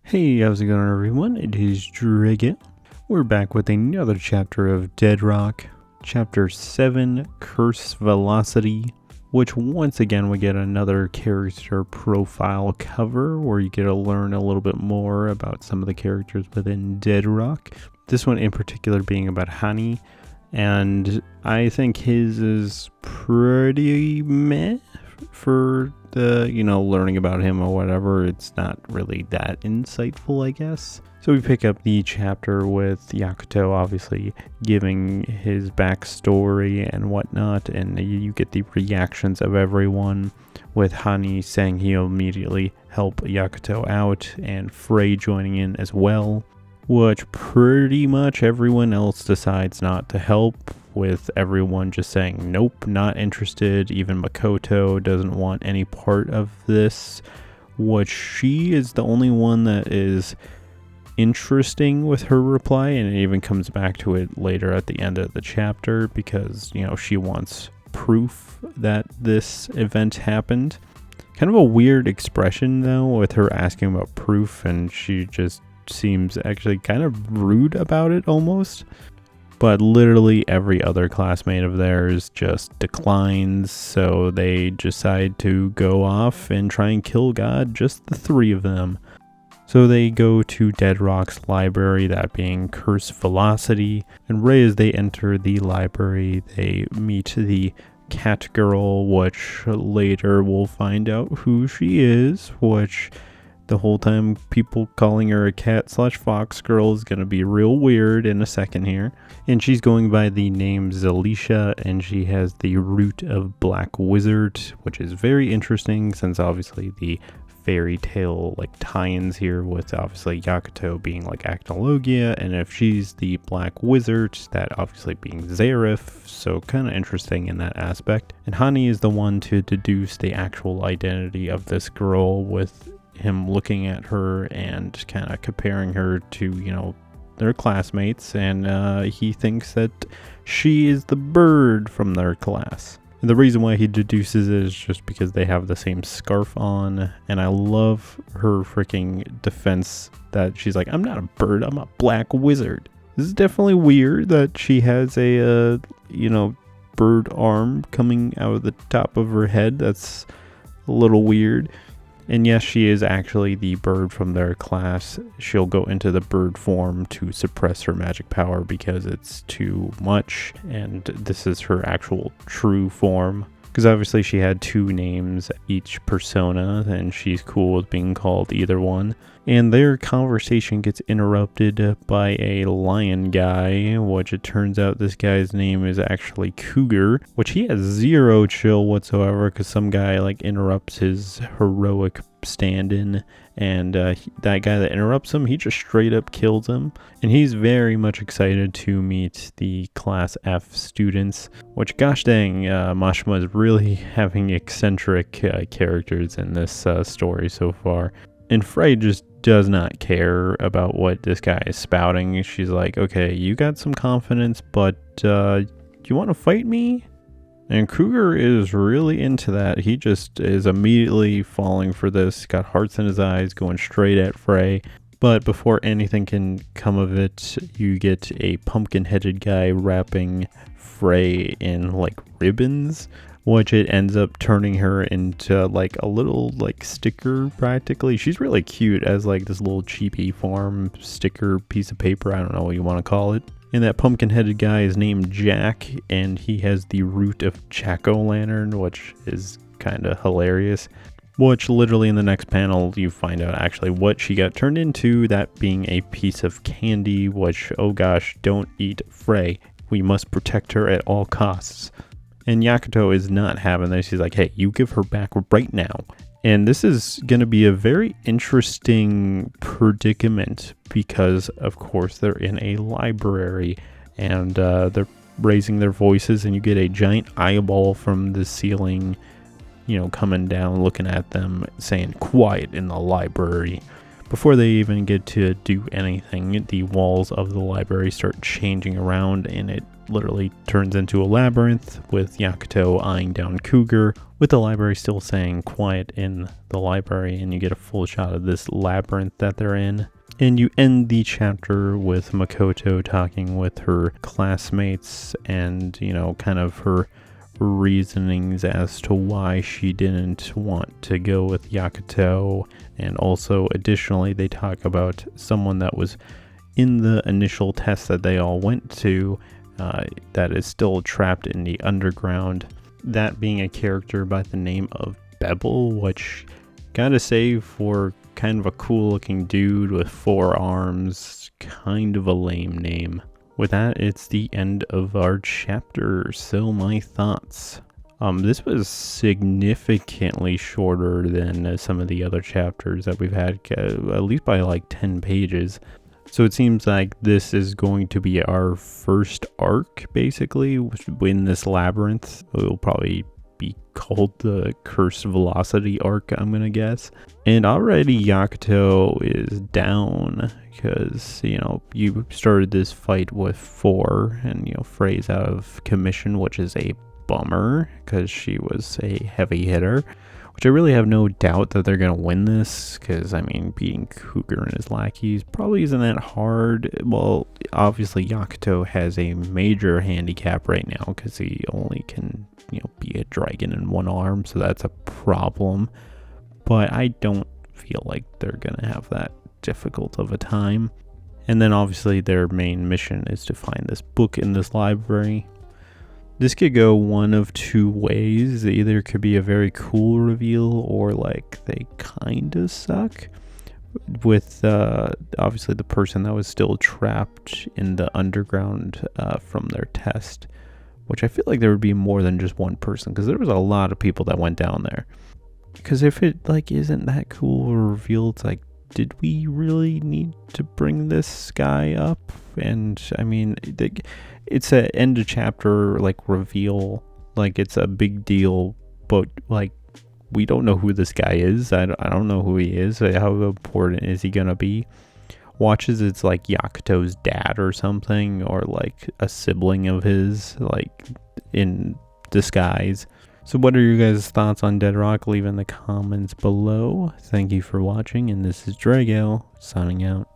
Hey, how's it going everyone? It is Dragon. We're back with another chapter of Deadrock, Chapter 7, Curse Velocity, which once again we get another character profile cover where you get to learn a little bit more about some of the characters within Deadrock. This one in particular being about Hani, and I think his is pretty meh for the, learning about him or whatever. It's not really that insightful, I guess. So we pick up the chapter with Yakuto obviously giving his backstory and whatnot, and you get the reactions of everyone, with Hani saying he'll immediately help Yakuto out, and Frey joining in as well, which pretty much everyone else decides not to help, with everyone just saying nope, not interested. Even Makoto doesn't want any part of this, which she is the only one that is interesting with her reply, and it even comes back to it later at the end of the chapter because, she wants proof that this event happened. Kind of a weird expression though, with her asking about proof, and she just seems actually kind of rude about it almost. But literally every other classmate of theirs just declines, so they decide to go off and try and kill God, just the three of them. So they go to Deadrock's library, that being Curse Velocity, and right as they enter the library, they meet the cat girl, which later we'll find out who she is, which the whole time people calling her a cat/fox girl is going to be real weird in a second here. And she's going by the name Zalisha, and she has the root of Black Wizard, which is very interesting since obviously the fairy tale tie-ins here, with obviously Yakuto being Acnologia, and if she's the Black Wizard, that obviously being Zareth, so kind of interesting in that aspect. And Hani is the one to deduce the actual identity of this girl, with him looking at her and kind of comparing her to, their classmates, and he thinks that she is the bird from their class. And the reason why he deduces it is just because they have the same scarf on, and I love her freaking defense that she's like, I'm not a bird, I'm a black wizard. This is definitely weird that she has a, bird arm coming out of the top of her head. That's a little weird. And yes, she is actually the bird from their class. She'll go into the bird form to suppress her magic power because it's too much, and this is her actual true form. Because obviously she had two names, each persona, and she's cool with being called either one. And their conversation gets interrupted by a lion guy, which it turns out this guy's name is actually Cougar, which he has zero chill whatsoever because some guy interrupts his heroic stand-in, and that guy that interrupts him, he just straight up kills him. And he's very much excited to meet the Class F students, which gosh dang, Mashima is really having eccentric characters in this story so far. And Frey just does not care about what this guy is spouting. She's like, okay, you got some confidence, but you want to fight me? And Cougar is really into that. He just is immediately falling for this, got hearts in his eyes, going straight at Frey. But before anything can come of it, you get a pumpkin-headed guy wrapping Frey in ribbons, which it ends up turning her into a little sticker practically. She's really cute as this little cheapy farm sticker piece of paper. I don't know what you want to call it. And that pumpkin-headed guy is named Jack, and he has the root of Jack-o'-lantern, which is kind of hilarious. Which literally in the next panel you find out actually what she got turned into, that being a piece of candy, which, oh gosh, don't eat Frey. We must protect her at all costs. And Yakuto is not having this. He's like, hey, you give her back right now. And this is going to be a very interesting predicament because, of course, they're in a library and they're raising their voices, and you get a giant eyeball from the ceiling, coming down, looking at them, saying, quiet in the library. Before they even get to do anything, the walls of the library start changing around, and it literally turns into a labyrinth with Yakuto eyeing down Cougar, with the library still saying quiet in the library, and you get a full shot of this labyrinth that they're in. And you end the chapter with Makoto talking with her classmates and, you know, kind of her reasonings as to why she didn't want to go with Yakuto. And also, additionally, they talk about someone that was in the initial test that they all went to that is still trapped in the underground. That being a character by the name of Bebel, which, gotta say, for kind of a cool looking dude with 4 arms, kind of a lame name. With that, it's the end of our chapter. So my thoughts. This was significantly shorter than some of the other chapters that we've had, at least by like 10 pages. So it seems like this is going to be our first arc, basically, in this labyrinth. It will probably be called the Cursed Velocity arc, I'm gonna guess. And already Yakuto is down because, you know, you started this fight with 4 and, you know, Frey's out of commission, which is a bummer because she was a heavy hitter, which I really have no doubt that they're gonna win this because, I mean, beating Cougar and his lackeys probably isn't that hard. Well, obviously Yakuto has a major handicap right now because he only can, you know, be a dragon in 1 arm, so that's a problem. But I don't feel like they're gonna have that difficult of a time. And then obviously their main mission is to find this book in this library. This could go one of 2 ways. It either could be a very cool reveal or like they kinda suck. With obviously the person that was still trapped in the underground from their test. Which I feel like there would be more than just one person, because there was a lot of people that went down there. Because if it like isn't that cool or revealed, it's like, did we really need to bring this guy up? And I mean, it's a end of chapter like reveal, like it's a big deal, but like we don't know who this guy is. I don't know who he is. How important is he gonna be? Watches it's like Yakuto's dad or something, or like a sibling of his, like in disguise. So what are your guys' thoughts on Deadrock? Leave in the comments below. Thank you for watching, and this is Drago signing out.